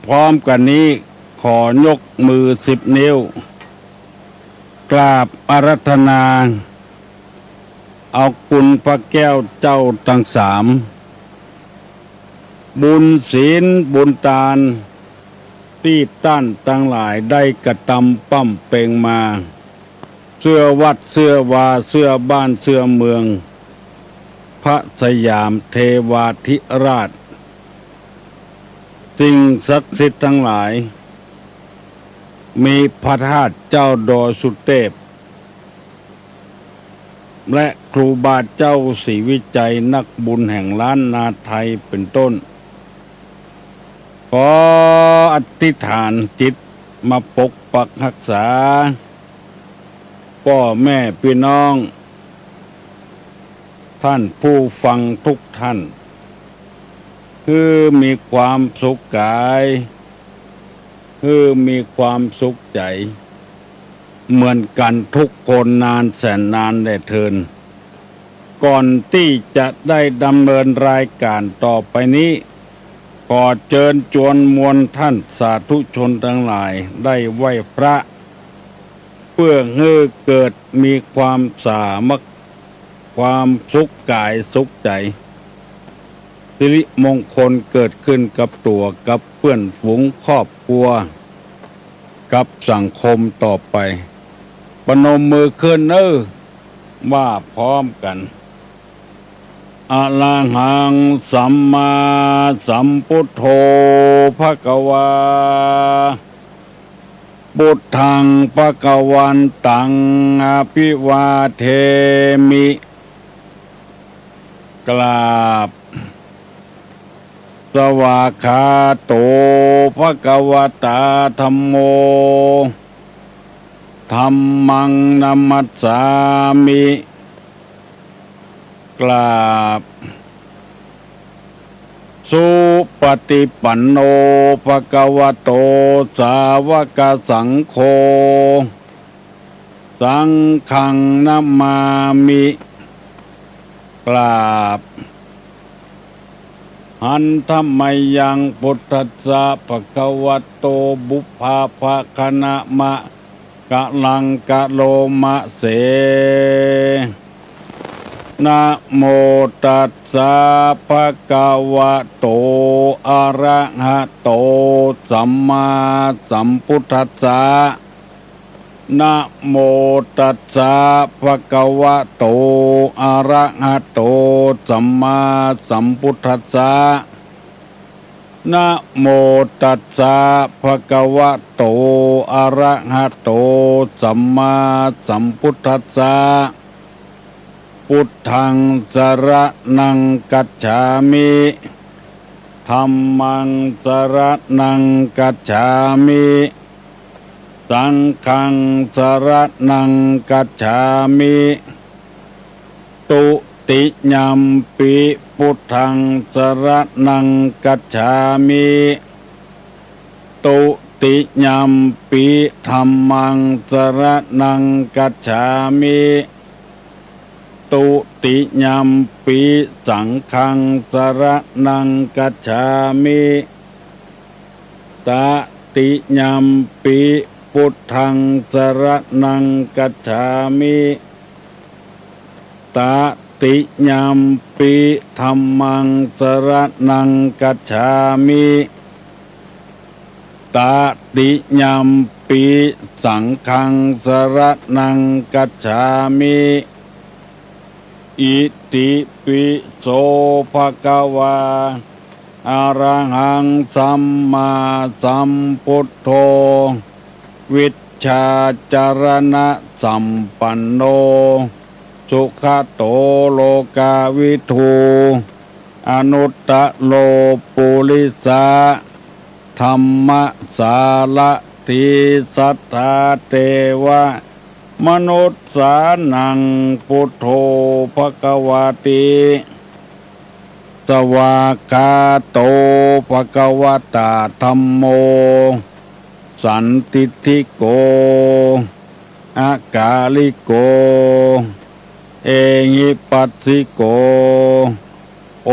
พร้อมกันนี้ขอยกมือ10 นิ้วกราบอาราธนาเอาคุณพระแก้วเจ้าทั้ง3บุญศีลบุญทานที่ต้านทั้งหลายได้กระทำปั้มเป่งมาเสื้อวัดเสื้อวาเสื้อบ้านเสื้อเมืองพระสยามเทวาธิราชสิ่งศักดิ์สิทธิ์ทั้งหลายมีพระธาตุเจ้าดอยสุเทพและครูบาเจ้าศรีวิจัยนักบุญแห่งล้านนาไทยเป็นต้นขออธิษฐานจิตมาปกปักรักษาพ่อแม่พี่น้องท่านผู้ฟังทุกท่านคือมีความสุขกายคือมีความสุขใจเหมือนกันทุกคนนานแสนนานได้เทินก่อนที่จะได้ดำเนินรายการต่อไปนี้ขอเชิญชวนมวลท่านสาธุชนทั้งหลายได้ไหว้พระเพื่อให้เกิดมีความสามัคคีความสุขกายสุขใจสิริมงคลเกิดขึ้นกับตัวกับเพื่อนฝูงครอบครัวกับสังคมต่อไปประนมมือขึ้นว่าพร้อมกันอะระหังสัมมาสัมพุทโธภควาพุทธังภควันตังอภิวาเทมิกราบสวากขาโตภควตาธัมโมธัมมังนัมมัสสามิกราบสุปฏิปันโนภควโตสาวกสังโฆสังฆังนัมมามิกราบหันธรรมยังพุทธัสสะภควโตบุพพาภคณะมะกะลังกะโลมะเสนะโมตัสสะภะคะวะโตอะระหะโตสัมมาสัมพุทธัสสะนะโมตัสสะภะคะวะโตอะระหะโตสัมมาสัมพุทธัสสะนะโมตัสสะภะคะวะโตอะระหะโตสัมมาสัมพุทธัสสะพุทธังสรณังกัจฉามิธัมมังสรณังกัจฉามิสังฆังสรณังกัจฉามิตุติยัมปิพุทธังสรณังกัจฉามิตุติยัมปิธัมมังสรณังกัจฉามิตุติยัมปิสังฆังสรณังกัจฉามิตติยัมปิพุทธังสรณังกัจฉามิตติยัมปิธัมมังสรณังกัจฉามิตติยัมปิสังฆังสรณังกัจฉามิอิติปิโสภะคะวาอะระหังสัมมาสัมพุทโธวิชชาจารณะสัมปันโนสุขโตโลกาวิทูอนุตตโลปุริสาธัมมสาละทิสัทธาเทวะมนุษย์สานังพุทโธภควติสวากขาโตภควตาธัมโมสันติทิโกอากาลิโกเอหิปัสสิโกโอ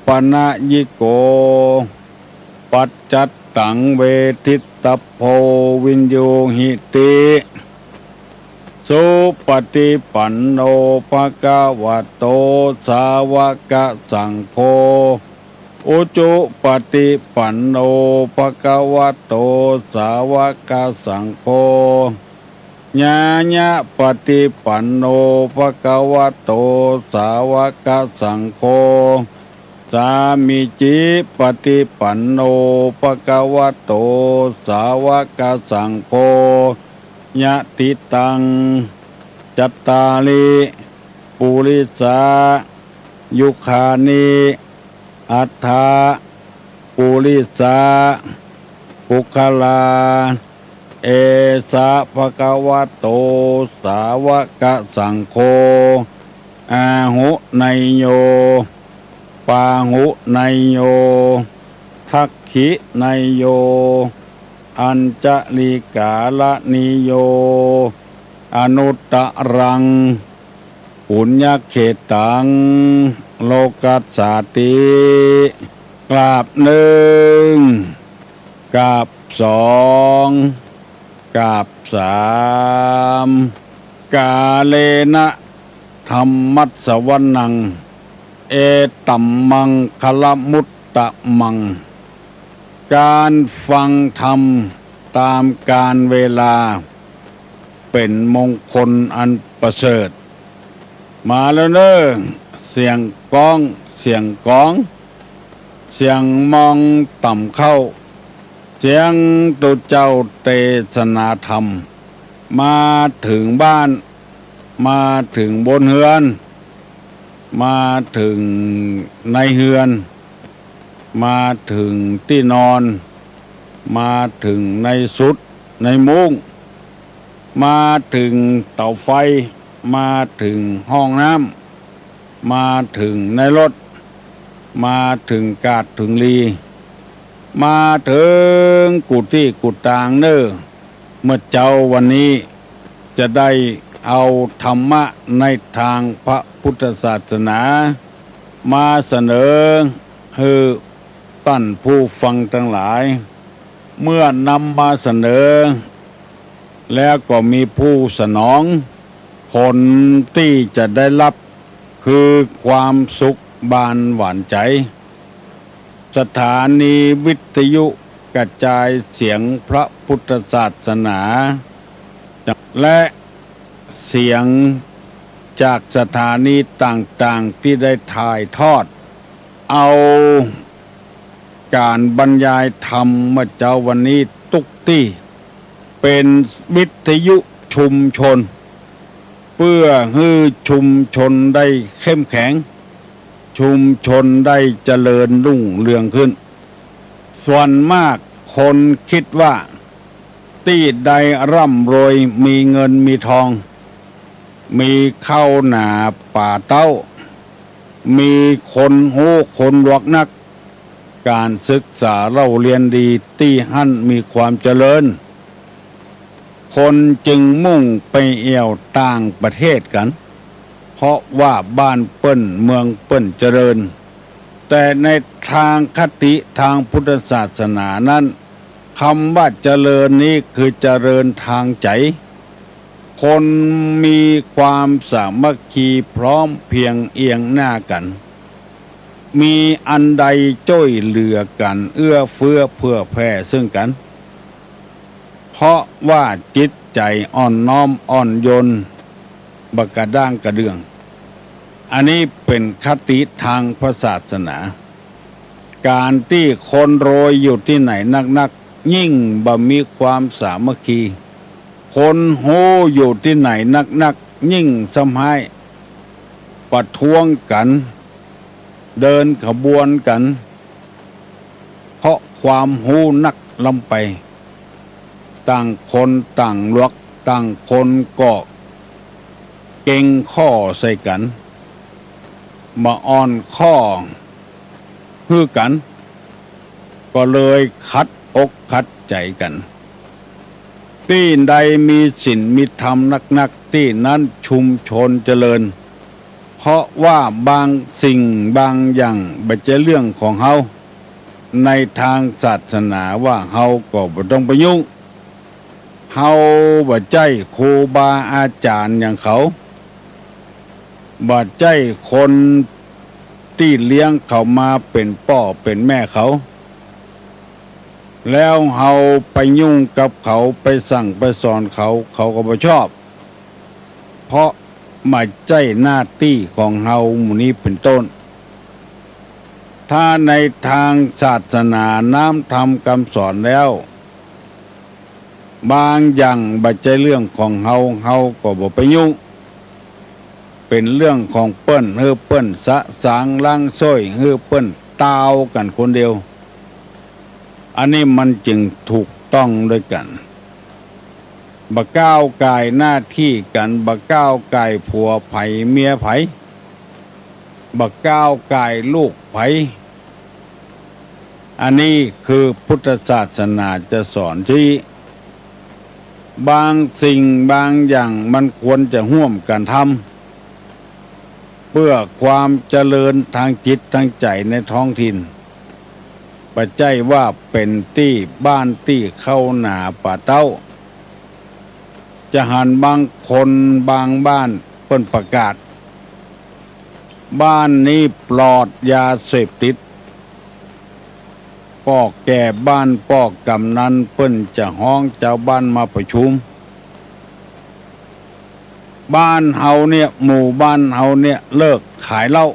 ปนะยิโก ปัจจัตตังเวทิตโพวินโยหิติสุปฏิปันโนภะคะวะโตสาวกสังโฆอุจุปฏิปันโนภะคะวะโตสาวกสังโฆญาญะปฏิปันโนภะคะวะโตสาวกสังโฆสามิจิปฏิปันโนภะคะวะโตสาวกสังโฆญะติตังจัตตาลิปุริสายุคานิอัฏฐาปุริสาปุคลาเอสะภะคะวะโตสาวกสังโฆอาหุไนโยปาหุไนโยทักขิไนโยอัญจลิกาลนิโยอนุตตรังปุญญเขตังโลกัสสาติกราบหนึ่งกราบสองกราบสามกาเลนะธรรมัสสวนังเอตัมมังคลมุตตะมังการฟังธรรมตามกาลเวลาเป็นมงคลอันประเสริฐมาแล้วเนอะเสียงก้องเสียงก้องเสียงมองต่ำเข้าเสียงตุเจ้าเทศนาธรรมมาถึงบ้านมาถึงบนเฮือนมาถึงในเฮือนมาถึงที่นอนมาถึงในสุดในมุ้งมาถึงเตาไฟมาถึงห้องน้ำมาถึงในรถมาถึงกาดถึงลีมาถึงกุฏิกุฏางเนอเมื่อเจ้าวันนี้จะได้เอาธรรมะในทางพระพุทธศาสนามาเสนอให้ท่านผู้ฟังทั้งหลายเมื่อนำมาเสนอแล้วก็มีผู้สนองผลที่จะได้รับคือความสุขบานหวานใจสถานีวิทยุกระจายเสียงพระพุทธศาสนาและเสียงจากสถานีต่างๆที่ได้ถ่ายทอดเอาการบรรยายธรรมเมื่อเจ้าวันนี้ตุกตี้เป็นวิทยุชุมชนเพื่อให้ชุมชนได้เข้มแข็งชุมชนได้เจริญรุ่งเรืองขึ้นส่วนมากคนคิดว่าที่ใดร่ำรวยมีเงินมีทองมีข้าวหนาป่าเต้ามีคนโหคนรวกนักการศึกษาเราเรียนดีที่หั่นมีความเจริญคนจึงมุ่งไปเอี่ยวต่างประเทศกันเพราะว่าบ้านเปิ้นเมืองเปิ้นเจริญแต่ในทางคติทางพุทธศาสนานั้นคำว่าเจริญนี้คือเจริญทางใจคนมีความสามัคคีพร้อมเพียงเอียงหน้ากันมีอันใดช่วยเหลือกันเอื้อเฟื้อเผื่อแผ่ซึ่งกันเพราะว่าจิตใจอ่อนน้อมอ่อนโยนบักกระด้างกระเดื่องอันนี้เป็นคติทางพระศาสนาการที่คนโรยอยู่ที่ไหนนักๆยิ่งบ่มีความสามัคคีคนโหอยู่ที่ไหนนักๆยิ่งสำให้ประท้วงกันเดินขบวนกันเพราะความหูนักลำไปต่างคนต่างลวกต่างคนก็เก่งข้อใส่กันมาอ่อนข้อฮือกันก็เลยขัดอกขัดใจกันที่ใดมีศีลมีธรรมนักที่นั้นชุมชนเจริญเพราะว่าบางสิ่งบางอย่างไม่ใช่เรื่องของเฮา ในทางศาสนาว่าเฮาก็บ่ต้องไปยุ่งเฮาบ่ใจครูบาอาจารย์อย่างเขาบ่ใจคนที่เลี้ยงเขามาเป็นพ่อเป็นแม่เขาแล้วเฮาไปยุ่งกับเขาไปสั่งไปสอนเขาเขาก็บ่ชอบเพราะมาใจหน้าที่ของเฮาหมู่นี้เป็นต้นถ้าในทางศาสนาน้ำธรรมคำสอนแล้วบางอย่างบัดใจเรื่องของเฮาก็บ่ไปยุ่งเป็นเรื่องของเปิ้นเปิ้นสะสางล้างซ้อยเปิ้นตาวกันคนเดียวอันนี้มันจึงถูกต้องด้วยกันบ่ก้าวกายหน้าที่กันบ่ก้าวกายผัวไผเมียไผบ่ก้าวกายลูกไผอันนี้คือพุทธศาสนาจะสอนที่บางสิ่งบางอย่างมันควรจะร่วมกันทำเพื่อความเจริญทางจิตทางใจในท้องถิ่นปัจจัยว่าเป็นที่บ้านที่เข้าหนาป่าเต้าจะหันบางคนบางบ้านเพิ่นประกาศบ้านนี้ปลอดยาเสพติดพ่อแก่บ้านพ่อกำนันเพิ่นจะฮ้องเจ้าบ้านมาประชุมบ้านเฮาเนี่ยหมู่บ้านเฮาเนี่ยเลิกขายเหล้า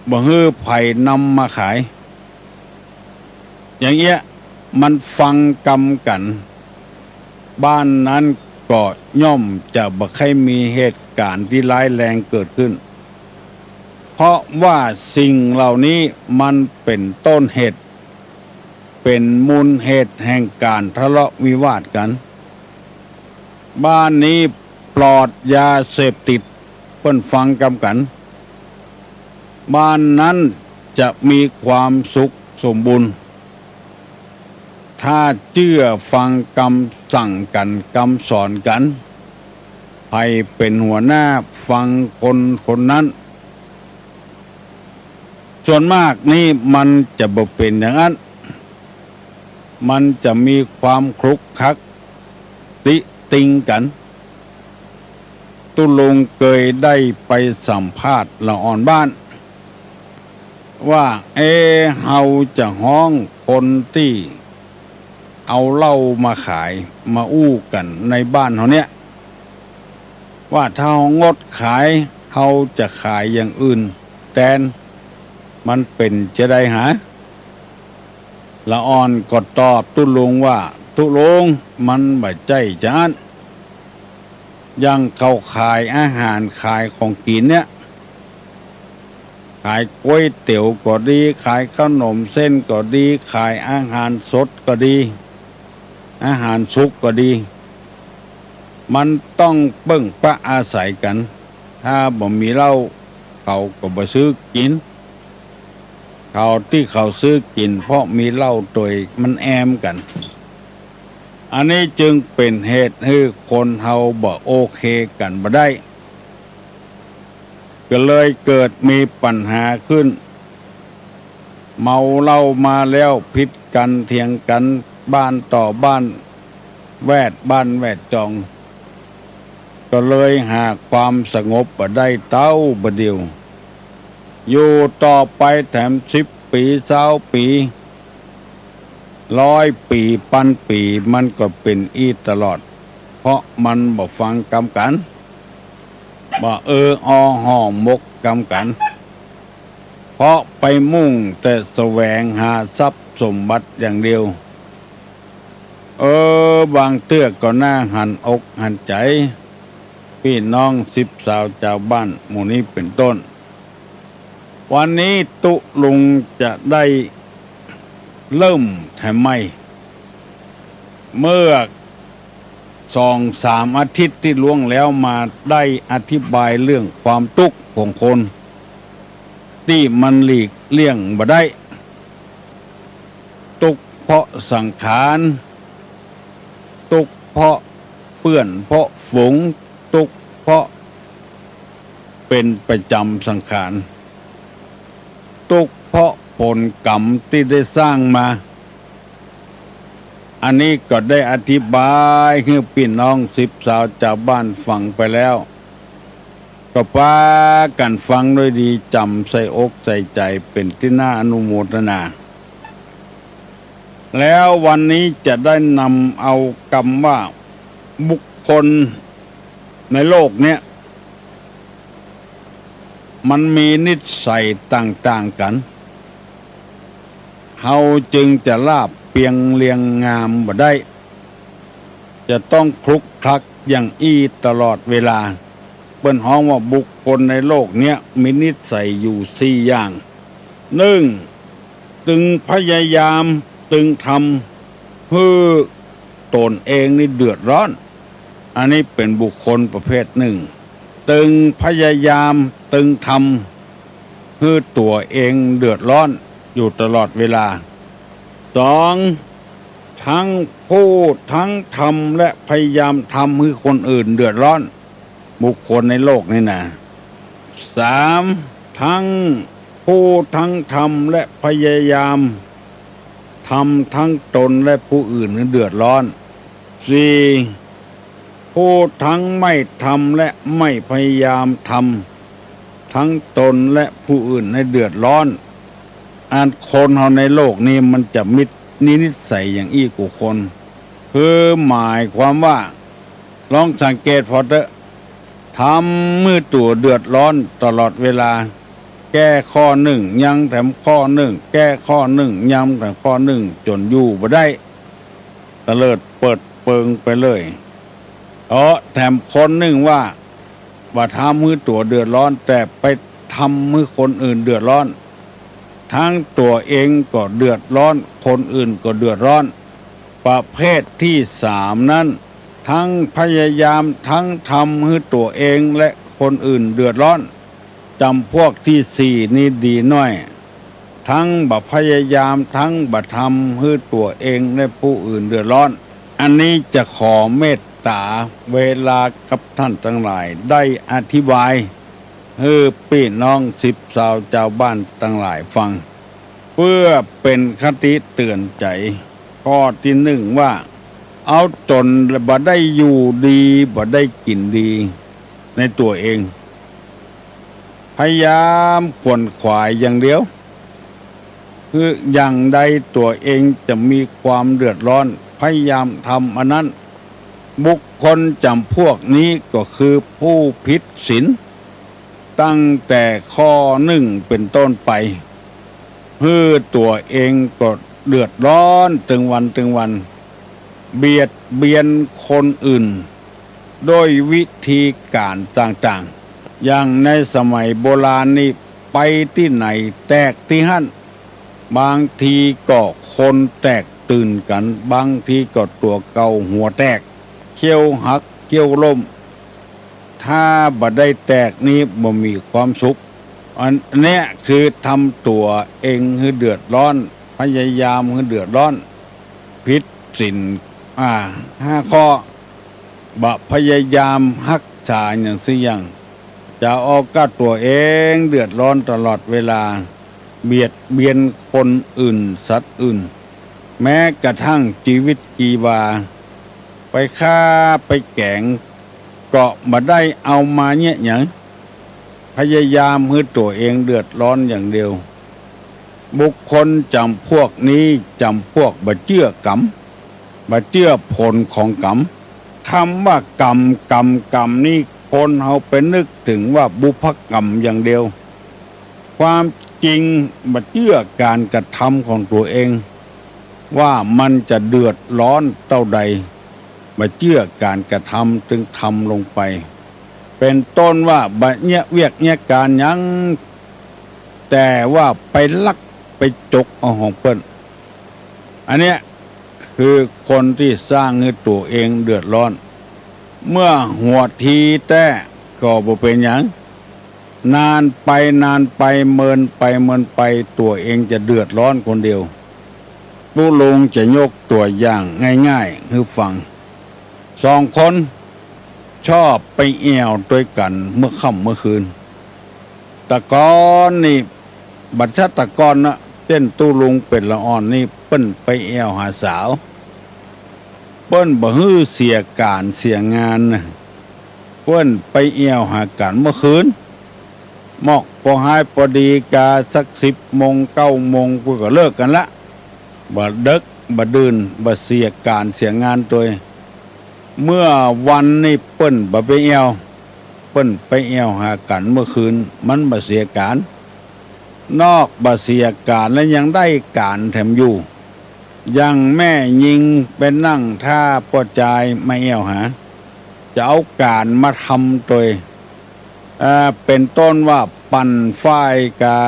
บ่ฮื้อไผนำมาขายอย่างเงี้ยมันฟังกรรมกันบ้านนั้นก็ย่อมจะบ่ค่อยมีเหตุการณ์ที่ร้ายแรงเกิดขึ้นเพราะว่าสิ่งเหล่านี้มันเป็นต้นเหตุเป็นมูลเหตุแห่งการทะเลาะวิวาทกันบ้านนี้ปลอดยาเสพติดเพิ่นฟังกำกันบ้านนั้นจะมีความสุขสมบูรณ์ถ้าเชื่อฟังคำสั่งกันคำสอนกันให้เป็นหัวหน้าฟังคนนั้นส่วนมากนี่มันจะบ่เป็นอย่างนั้นมันจะมีความคลุกคลักติติงกันตุลุงเคยได้ไปสัมภาษณ์ละอ่อนบ้านว่าเฮาจะฮ้องคนที่เอาเหล้ามาขายมาอู้กันในบ้านเฮาเนี่ยว่าถ้าเฮางดขายเฮาจะขายอย่างอื่นแทนมันเป็นจะได้หาละอ่อนก็ตอบตุลุงว่าตุลุงมันบ่ใจจานยังเขาขายอาหารขายของกินเนี่ยขายก๋วยเตี๋ยวก็ดีขายขนมเส้นก็ดีขายอาหารสดก็ดีอาหารสุกก็ดีมันต้องเบิ่งปะอาศัยกันถ้าบ่มีเหล้าเขาก็บ่ซื้อกินเขาที่เขาซื้อกินเพราะมีเหล้าตัวมันแอมกันอันนี้จึงเป็นเหตุให้คนเฮาบ่โอเคกันบ่ได้ก็เลยเกิดมีปัญหาขึ้นเมาเหล้ามาแล้วผิดกันเถียงกันบ้านต่อบ้านแวดบ้านแวดจองก็เลยหาความสงบบ่ได้เต้าบ่เดียวอยู่ต่อไปแถม10 ปี20 ปี100 ปีพันปีมันก็เป็นอีตลอดเพราะมันบ่ฟังกรรมกันบ่ห่อมกกรรมกันเพราะไปมุ่งแต่แสวงหาทรัพย์สมบัติอย่างเดียวบางเตื้อก็น่าหันอกหันใจพี่น้อง10 สาวชาวบ้านหมู่นี้เป็นต้นวันนี้ตุลุงจะได้เริ่มแถมไม่เมื่อ2-3 อาทิตย์ที่ล่วงแล้วมาได้อธิบายเรื่องความทุกข์ของคนที่มันหลีกเลี่ยงบ่ได้ทุกข์เพราะสังขารทุกข์เพราะเปื้อนเพราะฝูงทุกข์เพราะเป็นประจำสังขารทุกข์เพราะ ผลกรรมที่ได้สร้างมา อันนี้ก็ได้อธิบายให้พี่น้องสิบสาวชาวบ้านฟังไปแล้วก็พากันฟังด้วยดีจำใส่อกใส่ใจเป็นที่น่าอนุโมทนาแล้ววันนี้จะได้นำเอาคำว่าบุคคลในโลกเนี้ยมันมีนิสัยต่างๆกันเฮาจึงจะลาบเปียงเลียงงามบ่ได้จะต้องคลุกคลักอย่างอี้ตลอดเวลาเปิ้นฮ้องว่าบุคคลในโลกเนี้ยมีนิสัยอยู่สี่อย่างหนึ่งตึงพยายามตึงทำเพื่อตนเองนี่เดือดร้อนอันนี้เป็นบุคคลประเภทหนึ่งตึงพยายามตึงทำเพื่อตัวเองเดือดร้อนอยู่ตลอดเวลาสองทั้งพูดทั้งทำและพยายามทำให้คนอื่นเดือดร้อนบุคคลในโลกนี่นะสามทั้งพูดทั้งทำและพยายามทำทั้งตนและผู้อื่นให้เดือดร้อนสี่พูดทั้งไม่ทำและไม่พยายามทำทั้งตนและผู้อื่นให้เดือดร้อนอันคนเราในโลกนี้มันจะมินิสัยอย่างอี้กูคนคือหมายความว่าลองสังเกตพอเถอะทำมือตัวเดือดร้อนตลอดเวลาแก้ข้อหนึ่งยังแถมข้อหนึ่งแก้ข้อหนึ่งย้ำแต่ข้อหนึ่งจนอยู่บ่ได้ตะเลิดเปิดเปิงไปเลยแถมคนหนึ่งว่าทำมือตัวเดือดร้อนแต่ไปทำมือคนอื่นเดือดร้อนทั้งตัวเองก็เดือดร้อนคนอื่นก็เดือดร้อนประเภทที่สามนั้นทั้งพยายามทั้งทำให้ตัวเองและคนอื่นเดือดร้อนจำพวกที่สี่นี่ดีหน่อยทั้งพยายามทั้งทำให้ตัวเองและผู้อื่นเดือดร้อนอันนี้จะขอเมตตาเวลากับท่านทั้งหลายได้อธิบายให้พี่น้องสิบสาวชาวบ้านทั้งหลายฟังเพื่อเป็นคติเตือนใจข้อที่หนึ่งว่าเอาจนบ่ได้อยู่ดีบ่ได้กินดีในตัวเองพยายามขวนขวายอย่างเดียวคืออย่างใดตัวเองจะมีความเดือดร้อนพยายามทำอันนั้นบุคคลจำพวกนี้ก็คือผู้ผิดศีลตั้งแต่ข้อหนึ่งเป็นต้นไปเพื่อตัวเองก็เดือดร้อนถึงวันเบียดเบียนคนอื่นโดยวิธีการต่างๆอย่างในสมัยโบราณนี่ไปที่ไหนแตกที่หั่นบางทีก็คนแตกตื่นกันบางทีก็ตัวเก่าหัวแตกเขี้ยวหักเขี้ยวล้มถ้าบ่ได้แตกนี้บ่มีความสุขอันเนี้ยคือทำตัวเองให้เดือดร้อนพยายามให้เดือดร้อนผิดศีลห้าข้อพยายามรักษาอย่างสิอย่างจะเอาก็ตัวเองเดือดร้อนตลอดเวลาเบียดเบียนคนอื่นสัตว์อื่นแม้กระทั่งชีวิตจีวาไปฆ่าไปแกงก็บ่ได้เอามาเนี่ยหยังพยายามให้ตัวเองเดือดร้อนอย่างเดียวบุคคลจำพวกนี้จำพวกบ่เชื่อกรรมบ่เชื่อผลของกรรมคำว่ากรรมนี่คนเฮาไปนึกถึงว่าบุพกรรมอย่างเดียวความจริงบ่เชื่อการกระทำของตัวเองว่ามันจะเดือดร้อนเท่าใดบ่เชื่อการกระทำจึงทำลงไปเป็นต้นว่าบ่เนี่ยเวียกเนี่ยการยังแต่ว่าไปลักไปจกเอาของเพิ่นอันเนี้ยคือคนที่สร้างให้ตัวเองเดือดร้อนเมื่อหัวทีแต่ก็บ่เป็นหยังนานไปเมินไปตัวเองจะเดือดร้อนคนเดียวผู้ลงจะยกตัวอย่างง่ายๆให้ฟังสองคนชอบไปแอวด้วยกันเมื่อค่ำเมื่อคืนตะกอนนี่บัดชะตะกอนนะ เต้นตู้ลุงเป็ดละอ่อนนี่เปิ้นไปแอวหาสาวเปิ้นบ่ฮื้อเสียการเสียงานนะเปิ้นไปแอวหากันเมื่อคืนมอกพอหายพอดีกาสัก10 โมง 9 โมงกูก็เลิกกันละบ่ดึกบ่ดื่นบ่เสียการเสียงานตัวเมื่อวันนี้เปิ้นบ่ไปแอวเปิ้นไปแอวหากันเมื่อคืนมันบ่เสียการนอกบ่เสียการและยังได้การแถมอยู่ยังแม่ยิงเป็นนั่งท่าป้อจายไม่แอวหาจะเอาการมาทำตัวเป็นต้นว่าปั่นฝ้ายกา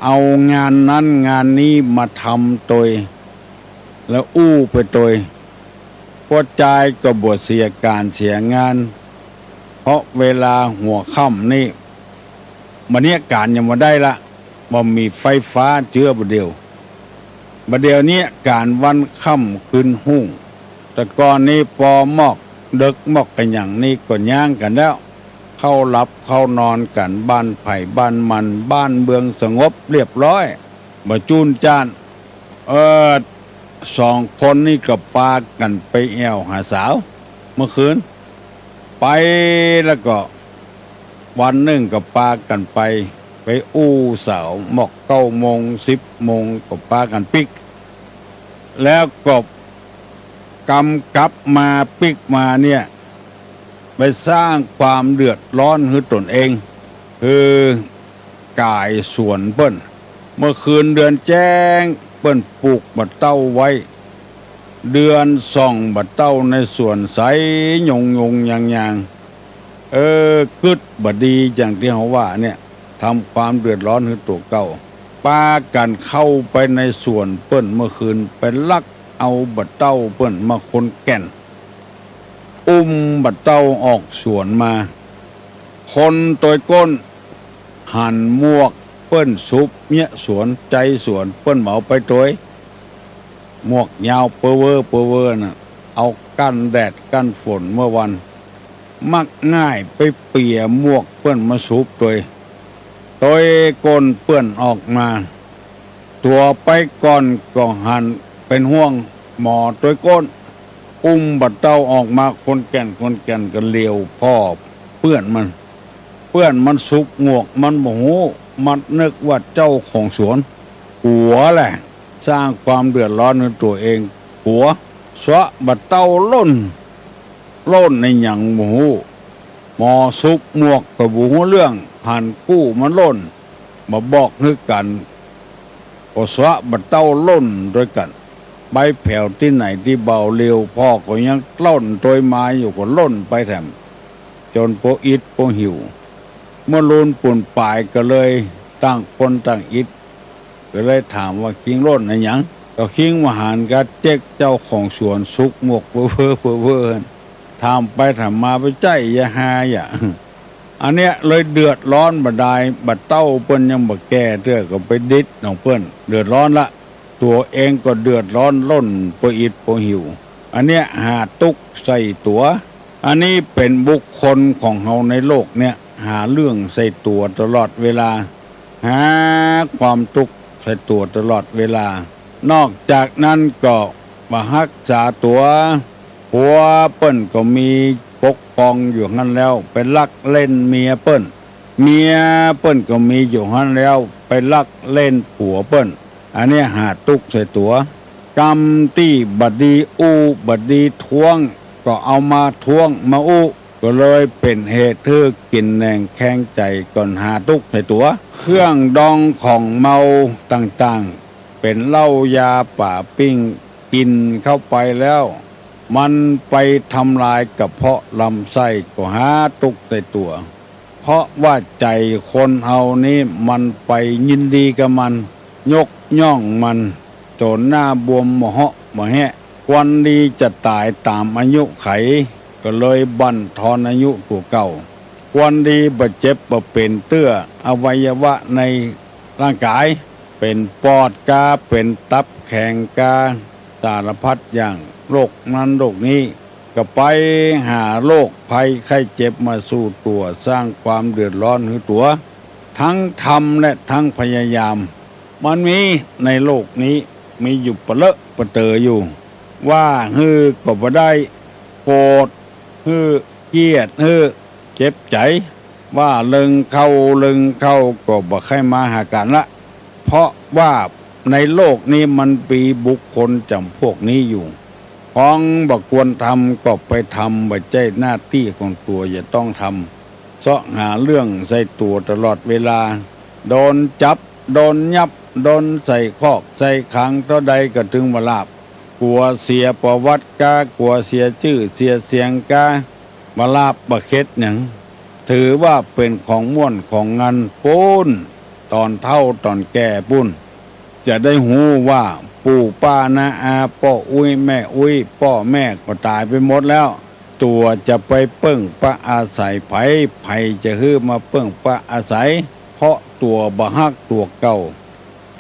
เอางานนั้นงานนี้มาทำตัวแล้วอู้ไปตัวป้อจายก็บวชเสียการเสียงานเพราะเวลาหัวค่ำนี่วันนี้การยังมาได้ละบ่มีไฟฟ้าเจือบ่เดียวนี้การวันค่ำคืนหุ่งแต่ก่อนนี้ปอมอกเดึกมอกกันอย่างนี้ก็ย่างกันแล้วเข้าหลับเข้านอนกันบ้านไผ่บ้านมันบ้านเมืองสงบเรียบร้อยบ่จูนจ้าน2 คนนี่ก็ปากันไปแอวหาสาวเมื่อคืนไปแล้วก็วันหนึ่งก็ปากันไปอู้สาวหมอก9 โมง 10 โมงก็ปากันปิกแล้วก็กำกับมาปิกมาเนี่ยไปสร้างความเดือดร้อนให้ตนเองคือกายสวนเปิ้นเมื่อคืนเดือนแจ้งเปิ้นปลูกบัดเต้าไว้เดือนส่องบัดเต้าในสวนใสยงอย่างกึดบดีอย่างที่เขาว่าเนี่ยทำความเดือดร้อนให้ตัวเก่าปากันเข้าไปในสวนเปิ้นเมื่อคืนไปลักเอาบัดเต้าเปิ้นมาคนแก่นบัดเต้าออกสวนมาคนตัวก้นหั่นมวกเปิ้นซุปเนี่ยสวนใจสวนเปิ้นเหมาไปตัวหมวกยาวเปเวอร์น่ะเอากันแดดกันฝนเมื่อวันมักง่ายไปเปียหมวกเปิ้นมาซุปตัวก้นเปื้อนออกมาตัวไปก่อนก็หันเป็นห่วงหมอตัวก้นบัดเต้าออกมาคนแก่นกันเลียวพ่อเปื้อนมันซุกหมวกมันโมโหมันนึกว่าเจ้าของสวนหัวแหละสร้างความเดือดร้อนในตัวเองหัวสวะบัดเต้าล่นในอย่างโมโหหมอซุกหมวกกับหัวเรื่องหันกู้มันล่นมาบอกนึกกันก็สวะบัดเต้าล่นด้วยกันใบแผ่วที่ไหนที่เบาเร็วพ่อก็ยังล่นโดยไม้อยู่ก็ล่นไปแถมจนโปอิดโปหิวเมื่อลุนปุ่นปลายก็เลยตั้งคนตั้งอิดก็เลยถามว่าคิงล่นอะไรยังก็คิงมหารกัดเจ๊กเจ้าของสวนซุกหมวกเพ้อถามไปถามมาไปใจอย่าหาอย่าอันเนี้ยเลยเดือดร้อนบัดเต้าเปิ้นยังบ่แก้เตื้อก็ไปดิดน้องเปิ้นเดือดร้อนละตัวเองก็เดือดร้อนล่นโปอิดโปหิวอันเนี้ยหาตุกใส่ตัวอันนี้เป็นบุคคลของเฮาในโลกเนี่ยหาเรื่องใส่ตัวตลอดเวลาหาความทุกข์ใส่ตัวตลอดเวลานอกจากนั้นก็มารักษาตัวผัวเปิ้นก็มีปกป้องอยู่งั้นแล้วไปลักเล่นเมียเปิ้นก็มีอยู่งั้นแล้วไปลักเล่นผัวเปิ้นอันนี้หาตุกใส่ตัวกรรมที่บัดดีบัดดีทวงก็เอามาทวงมาก็เลยเป็นเหตุที่กินแหนงแข้งใจก่อนหาตุกใส่ตัวเครื่องดองของเมาต่างๆเป็นเหล้ายาป่าปิ้งกินเข้าไปแล้วมันไปทำลายกระเพาะลำไส้ก็หาตุกใส่ตัวเพราะว่าใจคนเฮานี้มันไปยินดีกับมันยกย่องมันจนหน้าบวมหมอเหาะหมอแหะวันดีจะตายตามอายุไขก็เลยบั่นทอนอายุตัวเก่าวันดีบาดเจ็บบ่เป็นเตื้ออวัยวะในร่างกายเป็นปอดกาเป็นตับแข็งกาสารพัดอย่างโรคนั้นโรคนี้ก็ไปหาโรคภัยไข้เจ็บมาสู่ตัวสร้างความเดือดร้อนให้ตัวทั้งทำและทั้งพยายาม มันมีในโลกนี้มีอยู่ปะเลอะปะเตออยู่ว่าฮือก็บ่ได้โกรธฮือเกลียดฮือเจ็บใจว่าเลิงเข้าก็บ่ใครมาหากันละเพราะว่าในโลกนี้มันมีบุคคลจำพวกนี้อยู่ของบ่ควรทำก็ไปทำบ่ใช่หน้าที่ของตัวอย่าต้องทำเสาะหาเรื่องใส่ตัวตลอดเวลาโดนจับโดนยับโดนใส่คอกใส่ขังเท่าใดก็ถึงบ่ลาบกลัวเสียประวัติกากลัวเสียชื่อเสียเสียงกาบ่ลาบบ่เข็ดหยังถือว่าเป็นของม่วนของงานปุ้นตอนเฒ่าตอนแก่ปุ้นจะได้หูว่าปู่ป้านาอาพ่ออุ้ยแม่อุ้ยพ่อแม่ก็ตายไปหมดแล้วตัวจะไปเปิ้งปะอาศัยไผจะฮื้อมาเปิ้งปะอาศัยเพราะตัวบ่ฮักตัวเก่า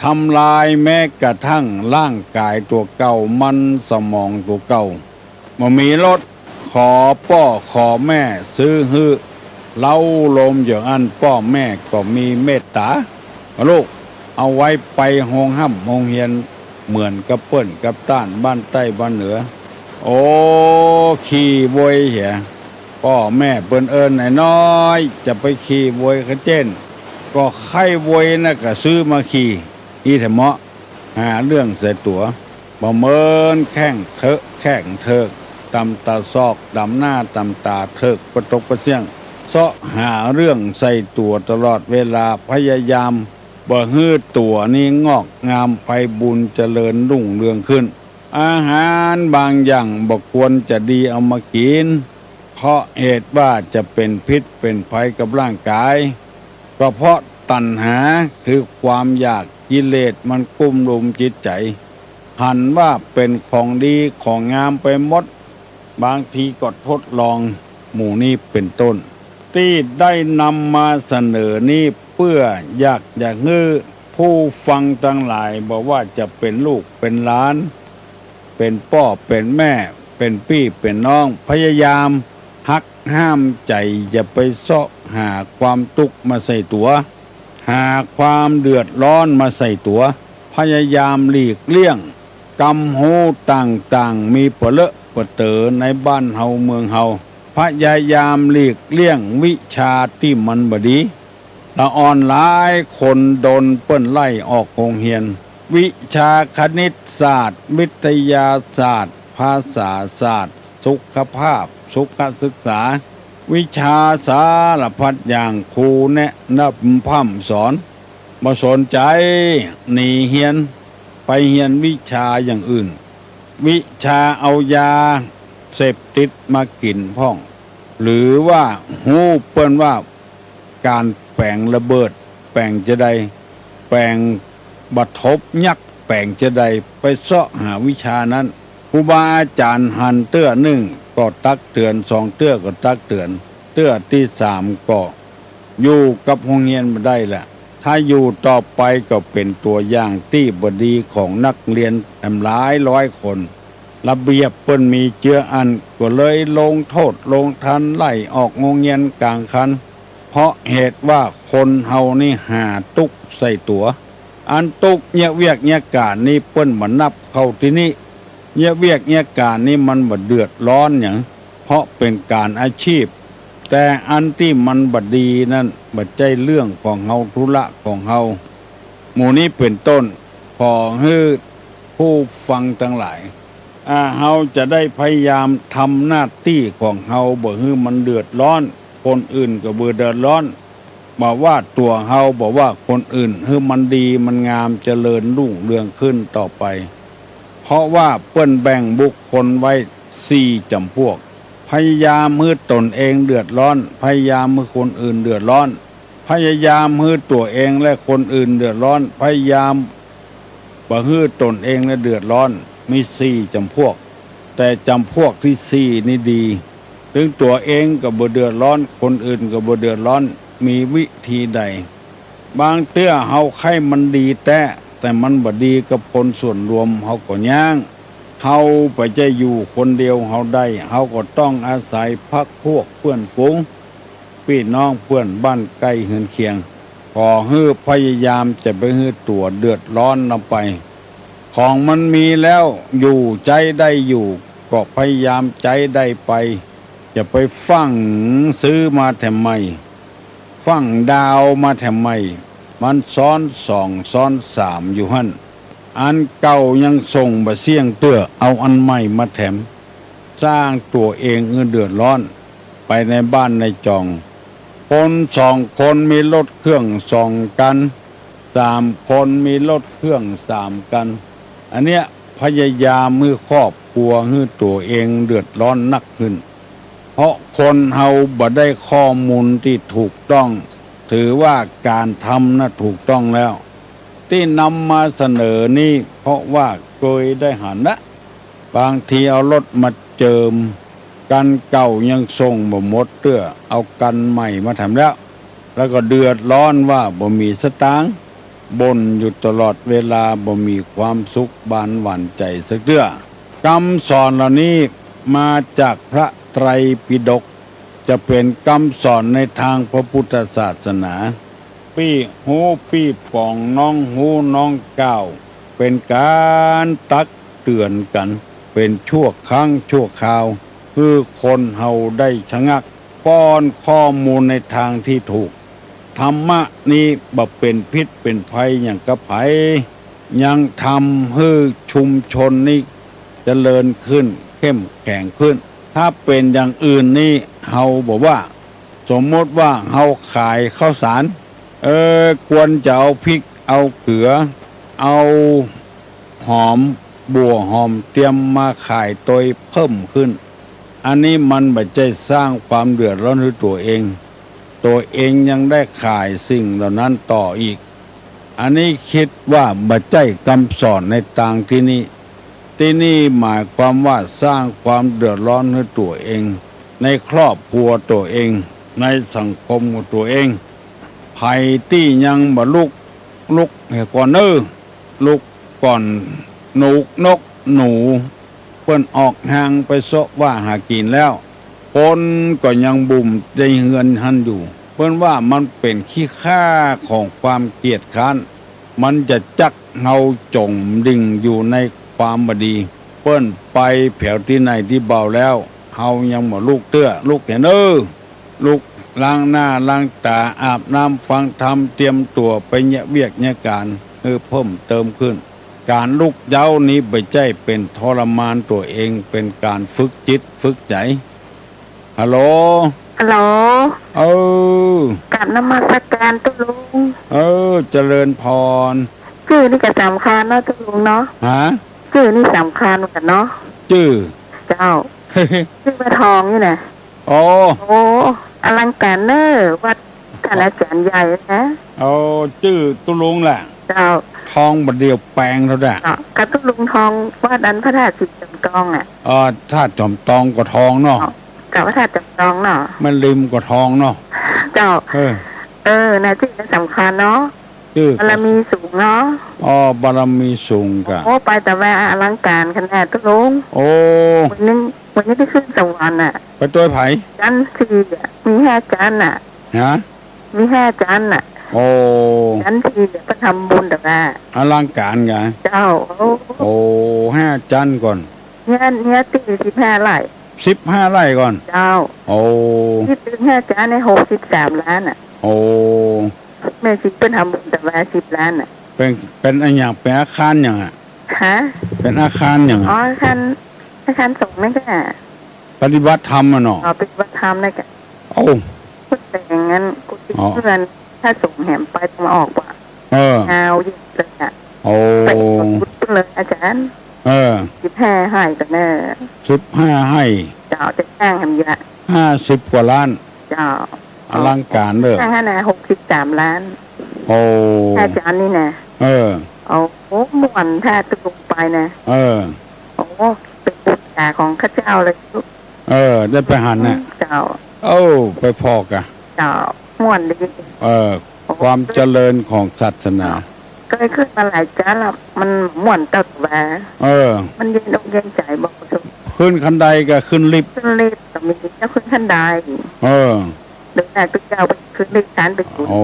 ทำลายแม้กระทั่งร่างกายตัวเก่ามันสมองตัวเก่าบ่มีรถขอพ่อขอแม่ซื้อฮื้อเล่าลมอย่างอันพ่อแม่ก็มีเมตตาลูกเอาไว้ไปโรงห้ำโรงเรียนเหมือนกับเปิ้นกับต้านบ้านใต้บ้านเหนือโอ้ขี่บวยเหียพ่อแม่เปิ้นเอิ้นน้อยจะไปขี่บวยเขาเจนก็ไข้บวยน่ะก็ซื้อมาขี่อีแถเหมาะหาเรื่องใส่ตัวบ่เมินแข้งเถิกตำตาซอกดำหน้าตำตาเถิกประตกประเสียงเสาะหาเรื่องใส่ตัวตลอดเวลาพยายามบ่ฮื้อตัวนี้งอกงามไพบุญเจริญรุ่งเรืองขึ้นอาหารบางอย่างบ่ควรจะดีเอามากินเพราะเหตุว่าจะเป็นพิษเป็นภัยกับร่างกายก็เพราะตัณหาคือความอยากกิเลสมันกุ้มลุมจิตใจหันว่าเป็นของดีของงามไปหมดบางทีก็ทดลองหมู่นี้เป็นต้นที่ได้นำมาเสนอนี้เพื่ออยากฮื้อผู้ฟังทั้งหลายบอกว่าจะเป็นลูกเป็นหลานเป็นพ่อเป็นแม่เป็นพี่เป็นน้องพยายามหักห้ามใจอย่าไปเสาะหาความทุกข์มาใส่ตัวหาความเดือดร้อนมาใส่ตัวพยายามหลีกเลี่ยงกรรมหูต่างๆมีเปเลอะเปเตอในบ้านเฮาเมืองเฮาพยายามหลีกเลี่ยงวิชาที่มันบดีละอ่อนหลายคนโดนเปิ้นไล่ออกโรงเรียนวิชาคณิตศาสตร์วิทยาศาสตร์ภาษาศาสตร์สุขภาพสุขศึกษาวิชาสารพัดอย่างครูแนะนำพร่ำสอนบ่สนใจหนีเรียนไปเรียนวิชาอย่างอื่นวิชาเอายาเสพติดมากินพ่องหรือว่าฮู้เปิ้นว่าการแปลงระเบิดแปลงจะใดแปลงบัดทบยักแปลงจะใดไปเสาะหาวิชานั้นครูบาอาจารย์หันเตื้อหนึ่งก็ตักเตือนสองเตื้อก็ตักเตือนเตื้อที่สามก็อยู่กับโรงเรียนมาได้แหละถ้าอยู่ต่อไปก็เป็นตัวอย่างที่บดีของนักเรียนหลายร้อยคนระเบียบเปิ้นมีเจืออันก็เลยลงโทษลงทันไล่ออกโรงเรียนกลางคันเพราะเหตุว่าคนเฮานี่หาตุกใส่ตัวอันตุกเนี่ยเวียกเนี่ยการนี่เปิ้นบ่นับเข้าที่นี่เนี่ยเวียกเนี่ยการนี่มันบ่เดือดร้อนหยังเพราะเป็นการอาชีพแต่อันที่มันบ่ดีนั่นบ่ใช่เรื่องของเฮาธุระของเฮาหมู่นี้เป็นต้นขอให้ผู้ฟังทั้งหลายเฮาจะได้พยายามทำหน้าที่ของเฮาบ่ให้มันเดือดร้อนคนอื่นก็บ่เดือดร้อนบอกว่าตัวเฮาบอกว่าคนอื่นให้มันดีมันงามเจริญรุ่งเรืองขึ้นต่อไปเพราะว่าเปิ้นแบ่งบุคคลไว้4จำพวกพยายามให้ตนเองเดือดร้อนพยายามให้คนอื่นเดือดร้อนพยายามให้ตัวเองและคนอื่นเดือดร้อนพยายามบ่ให้ตนเองและเดือดร้อนมี4จำพวกแต่จำพวกที่4นี่ดีถึงตัวเองก็บ่เดือดร้อนคนอื่นก็บ่เดือดร้อนมีวิธีใดบางเตื้อเฮาไข่มันดีแต่มันบ่ดีกับคนส่วนรวมเฮาก็ย่างเฮาไปจะอยู่คนเดียวเฮาได้เฮาก็ต้องอาศัยพรรคพวกเพื่อนฝูงพี่น้องเพื่อนบ้านใกล้เฮือนเคียง ขอฮื้อพยายามจะไปฮื้อตัวเดือดร้อนนำไปของมันมีแล้วอยู่ใจได้อยู่ก็พยายามใจได้ไปจะไปฟังซื้อมาแถมไม่ฟังดาวมาแถมไม่มันซ้อนสองซ้อนสามอยู่หั่นอันเก่ายังส่งบะเสี่ยงเตื้อเอาอันใหม่มาแถมสร้างตัวเองเดือดร้อนไปในบ้านในจองคนสองคนมีรถเครื่องสองกันสามคนมีรถเครื่องสามกันอันเนี้ยพยายามมือครอบครัวมือตัวเองเดือดร้อนนักขึ้นเพราะคนเฮาบ่ได้ข้อมูลที่ถูกต้องถือว่าการทำน่ะถูกต้องแล้วที่นำมาเสนอนี่เพราะว่าเคยได้หันนะบางทีเอารถมาเจิมกันเก่ายังส่งบ่หมดเตื้อเอากันใหม่มาทำแล้วก็เดือดร้อนว่าบ่มีสตางค์บ่นอยู่ตลอดเวลาบ่มีความสุขบานหวั่นใจสักเตื้อคำสอนเหล่านี้มาจากพระไตรปิฎกจะเป็นคำสอนในทางพระพุทธศาสนาปี้หูปี้ป่องน้องหูน้องก้าวเป็นการตักเตือนกันเป็นชั่วครั้งชั่วคราวคือคนเฮาได้ชะงักป้อนข้อมูลในทางที่ถูกธรรมะนี้บ่เป็นพิษเป็นภัยอย่างกระไผยังทำให้ชุมชนนี้เจริญขึ้นเข้มแข็งขึ้นถ้าเป็นอย่างอื่นนี่เฮาบอกว่าสมมติว่าเฮาขายข้าวสารควรจะเอาพริกเอาเกลือเอาหอมบัวหอมเตรียมมาขายโดยเพิ่มขึ้นอันนี้มันไม่ใช่สร้างความเดือดร้อนให้ตัวเองยังได้ขายสิ่งเหล่านั้นต่ออีกอันนี้คิดว่าบ่ใช่คำสอนในต่างที่นี่หมายความว่าสร้างความเดือดร้อนให้ตัวเองในครอบครัวตัวเองในสังคมของตัวเองภัยที่ยังบ่ลุกให้ก่อนลุกก่อนนกหนูเปิ้นออกห่างไปซะว่าหากินแล้วคนก็ยังบุ่มได้เฮือนหันอยู่เปิ้นว่ามันเป็นขี้ข้าของความเกลียดค้านมันจะจักเฮาจมดิ่งอยู่ในความบดีเปิ้นไปแผวที่ไหนที่เบาแล้วเฮายังบ่ลูกเตื้อลูกเห็นลูกล้างหน้าล้างตาอาบน้ำฟังธรรมเตรียมตัวไปเนี่ยเวียกเนี่ยการเพิ่มเติมขึ้นการลุกเย้านี้ไม่ใช่เป็นทรมานตัวเองเป็นการฝึกจิตฝึกใจฮัลโหลกราบนมัสการตุลุงเจริญพรชื่อนี่ก็สำคัญเนาะตุลุงเนาะชื่อนี่สำคัญเหมือนกันเนาะชื่อเจ้า ชื่อพระทองนี่นะโอ้อลังการเนอวัดท่านอาจารย์ใหญ่นะชื่อตุลุงแหละเจ้าทองบัดเดียวแปลงเท่าไหร่กับตุลุงทองวัดอันพระธาตุจิตจำตองธาตุจำตองก็ทองเนาะกับพระธาตุจำตองเนาะมันริมก็ทองเนาะเจ้านะชื่อสำคัญเนาะบารมีสูงเนาะบารมีสูงกะไปแต่ว่าอลังการขนาดตุลุงวันนี้ได้ขึ้นสวรรค์ไปตัวไผ่จันทีมี5 จันมี5 จันจันทีไปทำบุญแต่ว่าอลังการไงเจ้า5 จันก่อนเนี่ยตี15 ไร่15 ไร่ก่อนเจ้าที่ถึง5 จันใน63 ล้านแม่สิเป็นทำบุญแต่ว่า10 ล้านเป็นอะไรอย่างเป็นอาคารอย่างเป็นอาคารอย่างอาคารสงฆ์นั่นก็ปฏิบัติธรรมเนาะปฏิบัติธรรมนั่นก็พูดแต่อย่างนั้นกูติเพื่อนถ้าส่งแหมไปมาออกว่าเอายิ่งเลยไปพูดเลยอาจารย์15 ให้กันแน่15 ให้เจ้าจะแจ้งแหมยะ50 กว่าล้านเจ้าอลังการเด้อ63 ล้านอาจารย์นี่นะม่วนถ้าตุลงไปนะเป็นบุญตาของข้าเจ้าเลยได้ไปหันนะเจ้าไปพอกะเจ้าม่วนดีความเจริญของศาสนาก็เลยขึ้นมาหลายจ้าแล้วมันม่วนตัดแหวมันเย็นอกเย็นใจบอกขึ้นคันใดก็ขึ้นลิฟต์แต่มีแล้วขึ้นขั้นใด รือแต่ตุเจ้าไปคืนดิฉันไปอยู่โอ้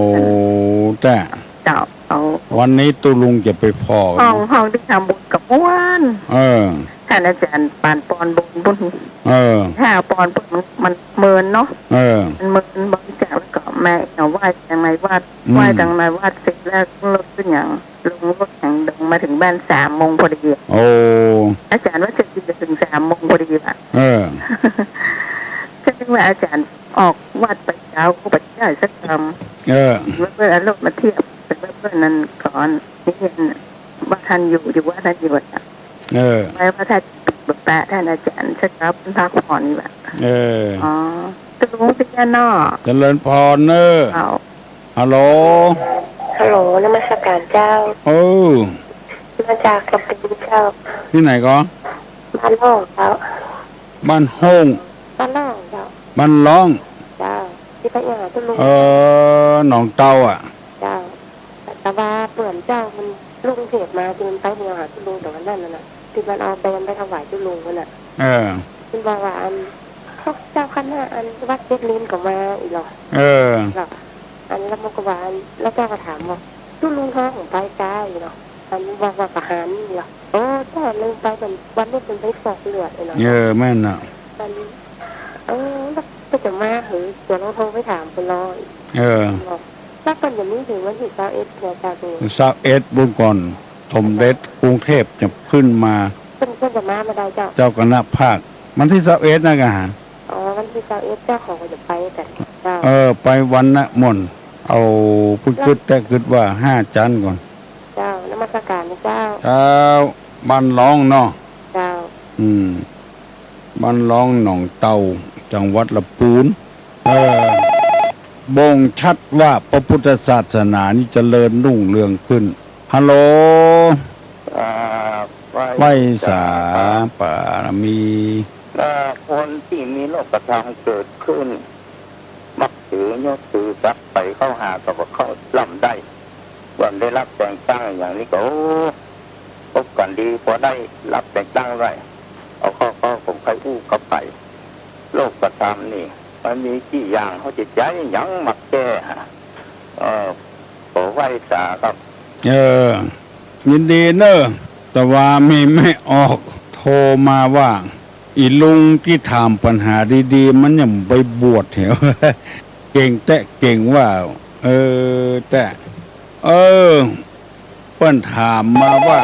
แต่เจ้าเอาวันนี้ตุลุงจะไปพอห้องที่ทำบุญกับม้วนท่านอาจารย์ปานปอนบุญถ้าปอนบุญมันเมินเนาะมันเมินบริจาคแล้วก็แม่เอาไหว้อย่างไรวาดไหว้อย่างไรวาดเสร็จแล้วรถขึ้นอย่างลงรถอย่างเดินมาถึงบ้าน3 โมงพอดีโอ้อาจารย์ว่าจะถึง3 โมงพอดีป่ะก็ถึงว่าอาจารย์ออกวัดไปเช้าก็ไปได้สักคำเพื่อเอารถมาเทียบเป็นเพื่อนนั้นก่อนนี่เห็นว่าท่านอยู่ว่าท่านอยู่อ่ะไม่ว่าท่านปิดแปะท่านอาจารย์สักครับพักผ่อนนี่แบบอ๋อตะลุงที่นอเจริญพรเนอฮัลโหลนมัสการเจ้ามาจากกระปิเจ้าที่ไหนก็บ้านห้องเจ้าบ้านห้องบ้านล่องเจ้าบ้านล่องเจ้าที่พระยาตุลุงหนองเตาอ่ะเจ้าแต่ว่าเปื่อนเจ้ามันลุงเสียบมาจนไปเดียวหาตุลุงแต่วันนั้นน่ะที่มันเอาแบนไปถวายตุลุงมันน่ะคุณบอกว่าเขาเจ้าคณะวัดเจ็ดลิ้นก็มาอีกหรออันแล้วมันก็ว่าแล้วเจ้าก็ถามว่าตุลุงท้องของไปจ้าอยู่เนาะอันบอกว่าประหารเหรอโอ้เจ้าลืมไปเป็นวันนี้เป็นไปฟอกเลือดเลยเนาะแม่นน่ะแล้วก็จะมาหรือเดี๋ยวเราโทรไปถามไปรอแล้วตอนอย่างนี้ถึงวันที่21เนี่ยจ้าดู21บุญก่อนสมเด็จกรุงเทพจะขึ้นมาเป็นจะมาได้เจ้าคณะภาคมันที่21นะกะหาวันที่21เจ้าของก็จะไปแต่ไปวันนะมนเอาพุทธแต่คิดว่า5 จันทร์ก่อนเจ้านมัสการนะเจ้าบ้านร้องเนาะเจ้าบ้านร้องหนองเตาจังหวัดลำพูนบ่งชัดว่าพระพุทธศาสนานี้เจริญรุ่งเรืองขึ้นฮัลโหลไหว้สาปารมีคนที่มีโลกธรรมเกิดขึ้นมักถือยกถือจับไปเข้าหากับเขาล่ำได้วันได้รับแต่งตั้งอย่างนี้ก็พบกันดีพอได้รับแต่งตั้งไรเอาข้อผมใครอู้กับไปโลกธรรมนี่มันมีกี่อย่างเขาจะใจยังมักแก้ขอไหว้สาครับยินดีเนอะแต่ว่าไม่ออกโทรมาว่าอีลุงที่ถามปัญหาดีๆมันยังไปบวชเหรอเก่งแต่เก่งว่าแต่เปิ้นถามมาว่า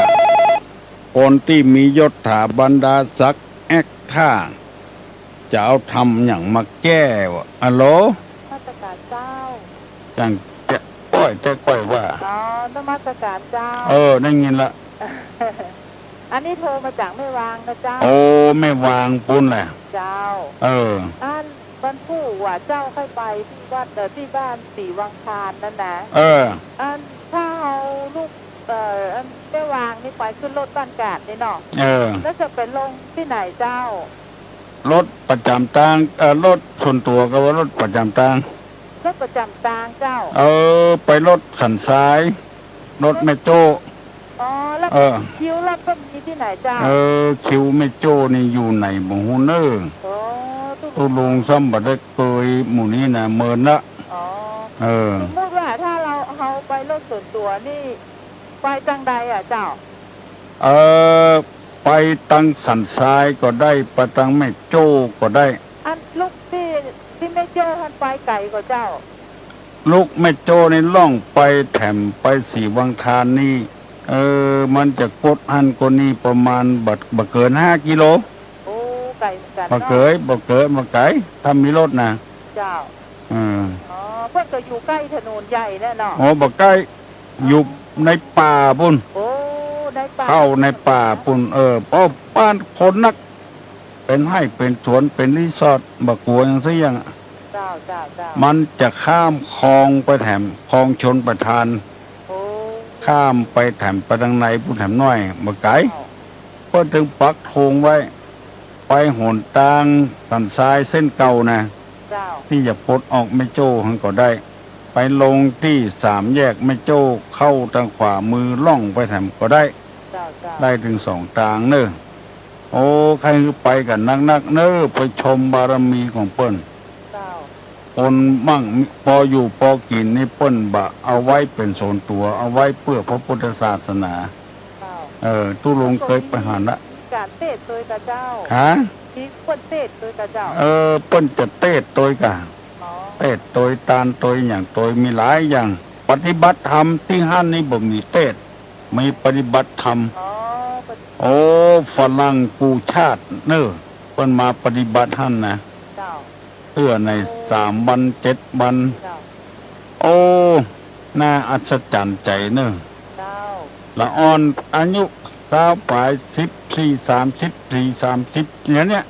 คนที่มียศถาบรรดาศักดิ์แอคท่าจะเอาทำอย่างมาแก้วะฮัลโหลนมัสการเจ้าจังจะก้อยว่านมัสการเจ้าได้ยินละอันนี้โทรมาจากไม่วางนะเจ้าไม่วางปุ้นแหละเจ้าอันบรรพูว่าเจ้าค่อยไปที่วัดที่บ้านสีวังคารนั่นนะอันถ้าเอาลูกอันไม่วางนี่ไปขึ้นรถบ้านกาดนี่เนาะแล้วจะไปลงที่ไหนเจ้ารถประจำทางรถส่วนตัวก็ว่ารถประจำทางรถประจำทางเจ้าไปรถสันซ้ายรถเมโจ้แล้วคิวแล้วก็มีที่ไหนเจ้าคิวเมโจ้นี่อยู่ไหนบ่ฮู้เน้อตุลุงซ้ำบ่ได้เคยหมู่นี้น่ะเมินละสมมติว่าถ้าเราไปรถส่วนตัวนี่ไปจังใดอ่ะเจ้าไปตังสันซ้ายก็ได้ไปตังแม่โจ้ก็ได้อันลูกที่แม่โจ้ท่านไปไก่ก็เจ้าลูกแม่โจ้ในล่องไปแถมไปสีวังทานนี่มันจะกดหันกว่านี้ประมาณบ่เกิน5 กิโลไก่เหมือนกันบ่เกินมาไกลถ้ามีรถนะเจ้าเพิ่นก็อยู่ใกล้ถนนใหญ่แน่เนาะบ่ใกล้อยู่ในป่าพุ่นในป่าเข้าในป่าพุ่นเพราะบ้านคนนักเป็นให้เป็นสวนเป็นรีสอร์ทบ่กลัวจังซี่ยังเจ้ามันจะข้ามคลองไปแถมคลองชนประทานข้ามไปแถมไปทางในผู้แถมน้อยบ่ไกลเพิ่นถึงปักธงไว้ไปหนทางสันซ้ายเส้นเก่านะที่จะพดออกแม่โจ้หันก็ได้ไปลงที่3 แยกแม่โจ้เข้าทางขวามือล่องไปแถมก็ได้ถึง2 ทางเนอะใครไปกันนักเนอะไปชมบารมีของเปิ้น คนมั่งพออยู่พอกินนี่เปิ้นบะเอาไว้เป็นโซนตัวเอาไว้เพื่อพระพุทธศาสนาตู้ลงเคยไปหาละการเทศโดยกระเจ้าฮะที่เปิ้นเทศโดยกระเจ้าเปิ้นจะเทศโดยกะเทศโดยตาลโดยอย่างโดยมีหลายอย่างปฏิบัติธรรมที่ห้านนี่บ่มีเทศมีปฏิบัติธรรมโอ้ฝรั่งปูชาติเนอเปิ้นมาปฏิบัติท่านนะเพื่อใน3 วัน 7 วันโอ้น่าอัศจรรย์ใจเนอละอ่อนอายุ20ปลาย14 34 30เนี่ย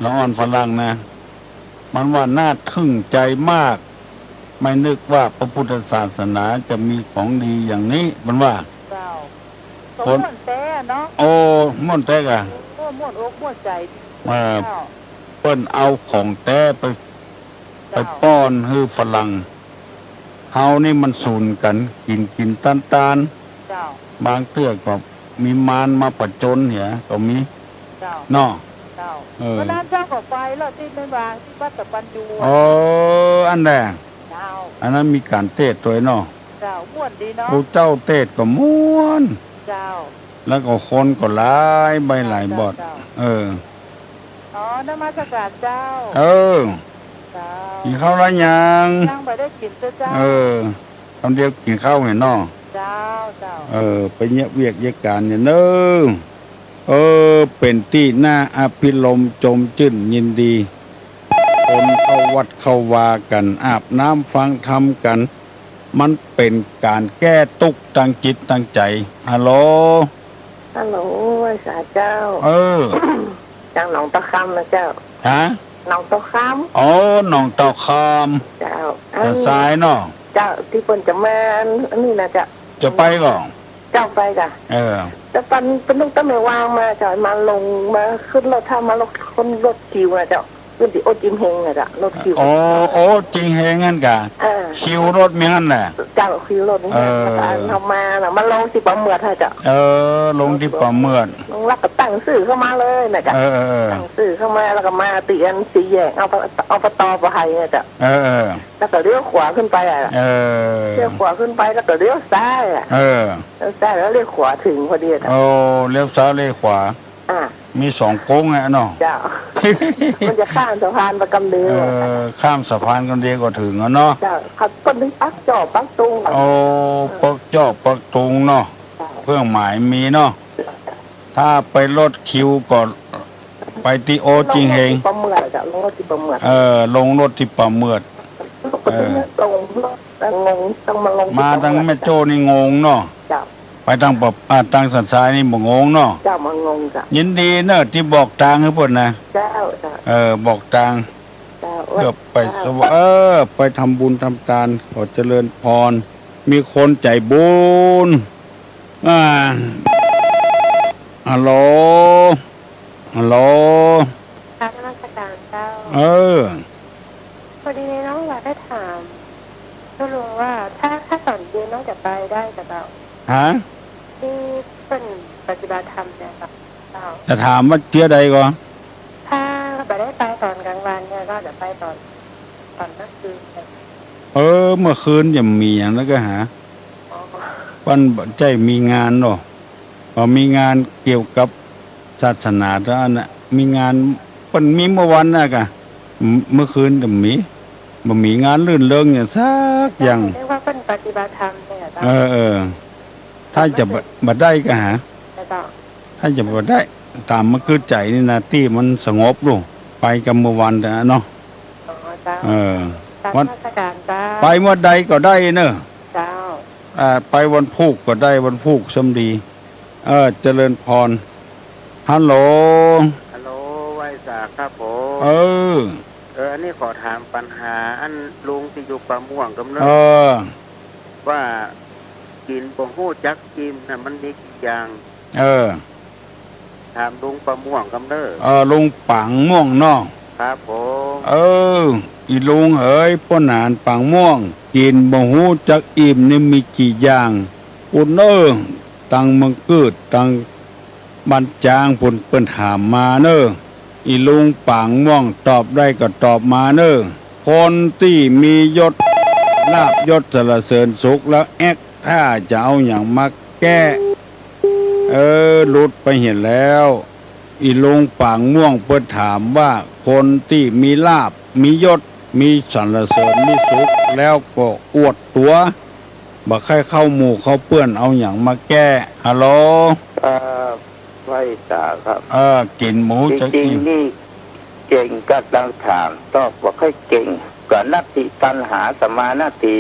ละอ่อนฝรั่งนะมันว่าน่าทึ่งใจมากไม่นึกว่าพระพุทธศาสนาจะมีของดีอย่างนี้มันว่าคนม่วนแต่เนาะโอ้ม่วนแต่กะม่วนอกม่วนใจเปิ้นเอาของแต้ไปป้อนให้ฝรั่งเฮานี่มันสูนกันกินตานบางเตื้อก็มีมารมาประจนเหี่ยก็มีเนาะเพราะนั้นเจ้าก็ไปแล้วที่ไม่วางที่วัดตะปันยูอันแดงอันนั้นมีการเทศตัวเนาะม่วนดีเนาะพระเจ้าเทศก็ม่วนแล้วก็คนก็หลายใบหลายบอดนมัสการเจ้ากินข้าวแล้วยังไปได้กินเจ้าคำเดียวกินข้าวเห็นเนาะไปเงียบเวียกเยการเนี่ยเนอะเป็นที่น่าอภิรมจมจื่นยินดีคนเข้าวัดเข้าวากันอาบน้ำฟังธรรมกันมันเป็นการแก้ทุกข์ทางจิตทางใจฮัลโหลไว้สาเจ้าจังหนองตะคำนะเจ้าฮะหนองตะคำหนองตะคำเจ้าจะสายเนาะเจ้าที่เปิ้นจะมาอันนี้นะจะไปก่อนเจ้าไปจ้ะแต่ปันเป็นลูกตั้งแต่วางมาจ่อยมาลงมาขึ้นรถถ้ามารถคนรถคิวนะเจ้าขึ้นที่โอจิมเฮงนะจ้ะรถคิวโอ้จิมเฮงงั้นกะคิวรถมีงั้นแหละเจ้าคิวรถนี่ทำมาน่ะมาลงที่ปั๊มเมือดฮะจ้ะลงที่ปั๊มเมือดลงรักก็ตั้งสื่อเข้ามาเลยนะจ้ะตั้งสื่อเข้ามาแล้วก็มาตีอันสีแยกเอาปตอไปให้นะจ้ะแล้วก็เลี้ยวขวาขึ้นไปเลี้ยวขวาขึ้นไปแล้วก็เลี้ยวซ้ายเลี้ยวซ้ายแล้วเลี้ยวขวาถึงพอดีจ้ะเลี้ยวซ้ายเลี้ยวขวามี2 โค้งไงเนาะจ้ามันจะข้ามสะพานประกำเดียวข้ามสะพานกันเดียวก็ถึงแล้วเนาะจ้าขับต้นถึงปักจอบปักตุงปักจอบปักตุงเนาะเครื่องหมายมีเนาะถ้าไปรถคิวก่อนไปที่โอจิงเฮงปั๊มเมือดจ้ะลงรถที่ปั๊มเมือดลงรถที่ปั๊มเมือดต้องมาทางแม่โจ้นี่งงเนาะไปทางทางสันทรายนี่บ่งงเนาะเจ้ามางงจ้ะยินดีเนอะที่บอกทางให้เพิ่นนะเจ้าบอกทางเพื่อไปไปทำบุญทำทานขอเจริญพรมีคนใจบุญฮัลโหลนมัสการเจ้าพอดีน้องอยากได้ถามก็รู้ว่าถ้าตอนเย็นน้องจะไปได้กับเราที่เป็นปฏิบัติธรรมเนี่ยครับจะถามว่าเที่ยวใดก่อนถ้าไปได้ไปตอนกลางวันเนี่ยก็จะไปตอนนักคืนเมื่อคืนจะมีอย่างนั้นก็หาวันใจมีงานเนาะพอมีงานเกี่ยวกับศาสนาแล้วน่ะมีงานเป็นมีเมื่อวันน่ะกะเมื่อคืนจะมีงานลื่นเริงอย่างสักอย่างเรียกว่าเป็นปฏิบัติธรรมเนี่ยถ้าจะบัดได้ก็หาถ้าจะบัดได้ตามมาคือใจนี่นะที่มันสงบลูกไปกับเมื่อวันแต่เนาะวันไปเมื่อใดก็ได้เนอะไปวันพุธก็ได้วันพุธสมดีเจริญพรฮัลโหลไว้สาครับผมอันนี้ขอถามปัญหาอันลุงที่อยู่ป่าม่วงกำเนิดว่ากินบ่ฮู้จักกินน่ะมันมีกี่อย่างถามลุงป่าม่วงกำเนิดลุงปังม่วงเนาะครับผมอีลุงเอ๋ยป้อนานปังม่วงกินบ่ฮู้จักอิ่มนี่มีกี่อย่างปุ่นตังมังกึดตังบันจางปุ่นเปิ้นถามมาอีลุงปังม่วงตอบได้ก็ตอบมา คนที่มียศลาภยศสรรเสริญสุขแล้วแอกถ้าจะเอาอย่างมาแก้หลุดไปเห็นแล้วอีลงปางม่วงเปิดถามว่าคนที่มีลาภมียศมีสรรเสริญมีสุขแล้วก็อวดตัวบักใครเข้าหมู่เข้าเปื้อนเอาอย่างมาแก้ฮัลโหลไว้จ่าครับกินหมูจะจริงนี่เก่งก็ดังถามตอบว่าค่อยเก่งก่อนนัตติตัณหาสมานาที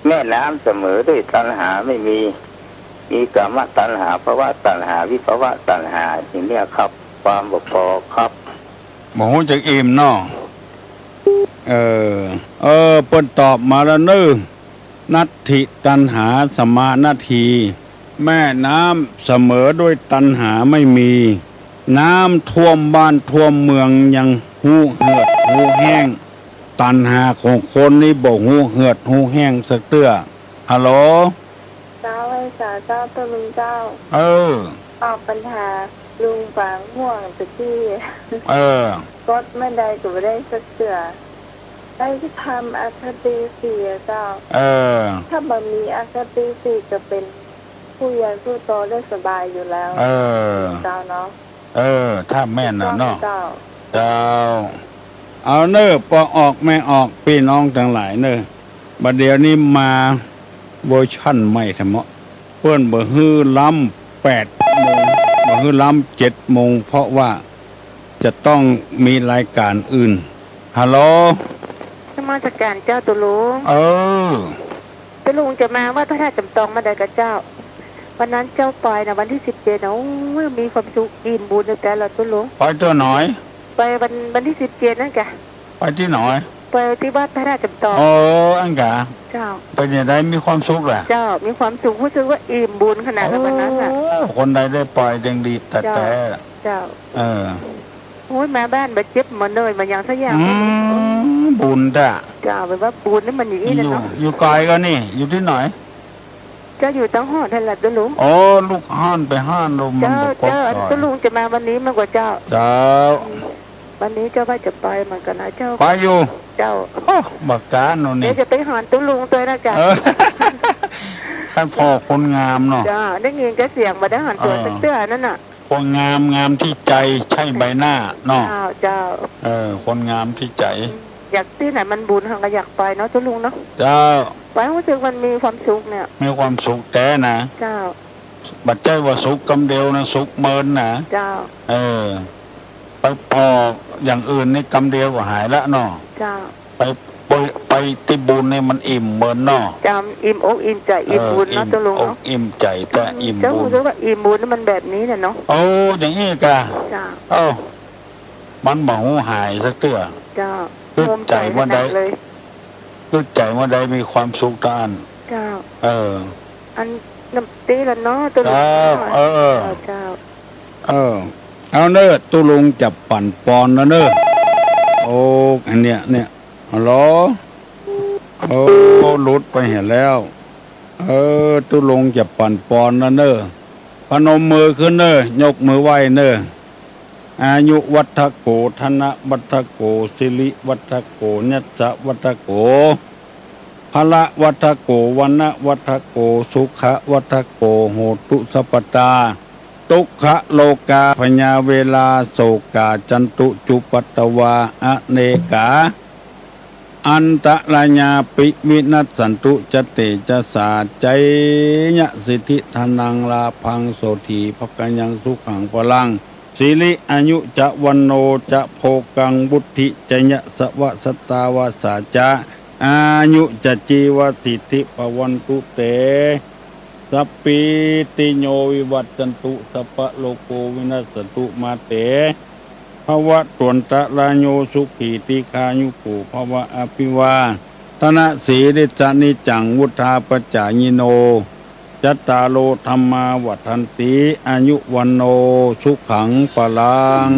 แม่น้ำเสมอด้วยตัณหาไม่มีกามตัณหาภวะตัณหาวิภวะตัณหาอย่างนี้ครับความบ่พอครับหมูจะอิ่มเนาะเปิ้นตอบมาแล้วนึนัตถิตัณหาสมานาทีแม่น้ำเสมอด้วยตัณหาไม่มีน้ำท่วมบ้านท่วมเมืองยังหูเหือดหูแห้งตัณหาของคนนี่บอกหูเหือดหูแห้งสักเตื้อฮัลโหลเจ้าไอ้สาเจ้าตัวลุงเจ้าออกปัญหาลุงฝางห่วงตะกี้กดไม่ได้ก็ไม่ได้สักเตื้อได้ที่ทำอาคติสี่เจ้าถ้าบ่มีอาคติสี่จะเป็นผู้ใหญ่ผู้โตได้สบายอยู่แล้วเจ้าเนาะถ้าแม่นน่ะเนาะเจ้าเอาเนอปอออกแม่ออกพี่น้องทั้งหลายเนอบัดเดี๋ยวนี้มาเวอร์ชั่นใหม่ทั้งหมดเพื่อนบ่ฮื้อล้ำ8 โมงบ่ฮื้อล้ำ7 โมงเพราะว่าจะต้องมีรายการอื่นฮัลโหลสมาชิกการเจ้าตุลุงตุลุงจะมาว่าพระธาตุจำตองมาได้กับเจ้าวันนั้นเจ้าปล่อยนะวันที่17นะมีความสุขอิ่มบุญแต่ละตุลุงไปตัวหน่อยไปวันที่17นั่นแกไปที่หน่อยไปที่วัดพระธาตุจำตองอันกะเจ้าไปเนี่ยได้มีความสุขแหละเจ้ามีความสุขรู้สึกว่าอิ่มบุญขนาดวันนั้นอ่ะคนใดได้ปล่อยเด้งดีแต่เจ้าโอ้ยมาบ้านมาเจ็บมาเนยมาอย่างสักอย่างบุญจ้ะเจ้าเป็นว่าบุญนี่มันอย่างนี้นะเนาะอยู่ไกลก็นี่อยู่ที่ไหนจะอยู่ตั้งห้องทันหลับตุลุงลูกห้านไปห้านลมเจ้าตุลุงจะมาวันนี้มากกว่าเจ้าวันนี้เจ้าว่าจะไปเหมือนกันนะเจ้าไปอยู่เจ้าบักกาโน่นนี่เดี๋ยวจะไปหอนตุลุงตัวนะจ๊ะท่านพ่อคนงามเนาะจ้าได้ยินแกเสียงมาได้หอนตัวเตื้อนั่นน่ะคนงามที่ใจใช่ใบหน้าเนาะเจ้าคนงามที่ใจอยากที่ไหนมันบุญทางก็อยากไปเนาะตุลุงเนาะเจ้าไปรู้สึกมันมีความสุขเนี่ยมีความสุขแต่นะเจ้าบัดใจว่าสุขกำเดียวนะสุขเมินนะเจ้าไปพออย่างอื่นนี่กำเดียวก็หายละเนาะเจ้าไปติบุญนี่มันอิ่มเมินเนาะจำอิ่มอกอิ่มใจอิ่มบุญเนาะตุลุงเนาะอิ่มใจแต่อิ่มบุญเจ้ารู้ว่าอิ่มบุญมันแบบนี้เนาะอย่างนี้กะเจ้ามันบ่หูหายสักเตื้อเจ้าตึกใจว่าใดตึกใจว่าใดมีความสุขตานเจ้าอันน้ำตีละเนาะตุลุงเจ้าเอาเนอตุลุงจับปั่นปอนนะเนออันเนี้ยฮัลโหลหลุดไปเห็นแล้วตุลุงจับปั่นปอนนะเนอพนมมือขึ้นเนอยกมือไหวเนออายุวัฏโกธนะวัฏโกสิริวัฏโกญัสสะวัฏโกพละวัฏโกวันนะวัฏโกสุขะวัฏโกโหตุสัพพตาทุกขโลกาพญาเวลาโศกาจันตุจุปัตตวาอเนกาอันตะราญาปิวินัสสันตุจเตจะสาใจยะสิทธิธนังลาพังโสธีภกัญญังสุขังพลังสิริอายุจะวันโนจะโภกังบุติจะยะสวะสตาวาสาจะอายุจะจีวติทิปวันตุเตสัพพิติโยวิวัตจันตุสัพพะโลโกวินัสสตุมาเตภวะตวนตะลาโยสุขีติคายุโกภวะอภิวาทนะสีริจานิจังวุธาปจายิโนจัตตาโลธรรมาวัฏันติอายุวันโนสุขังปลัง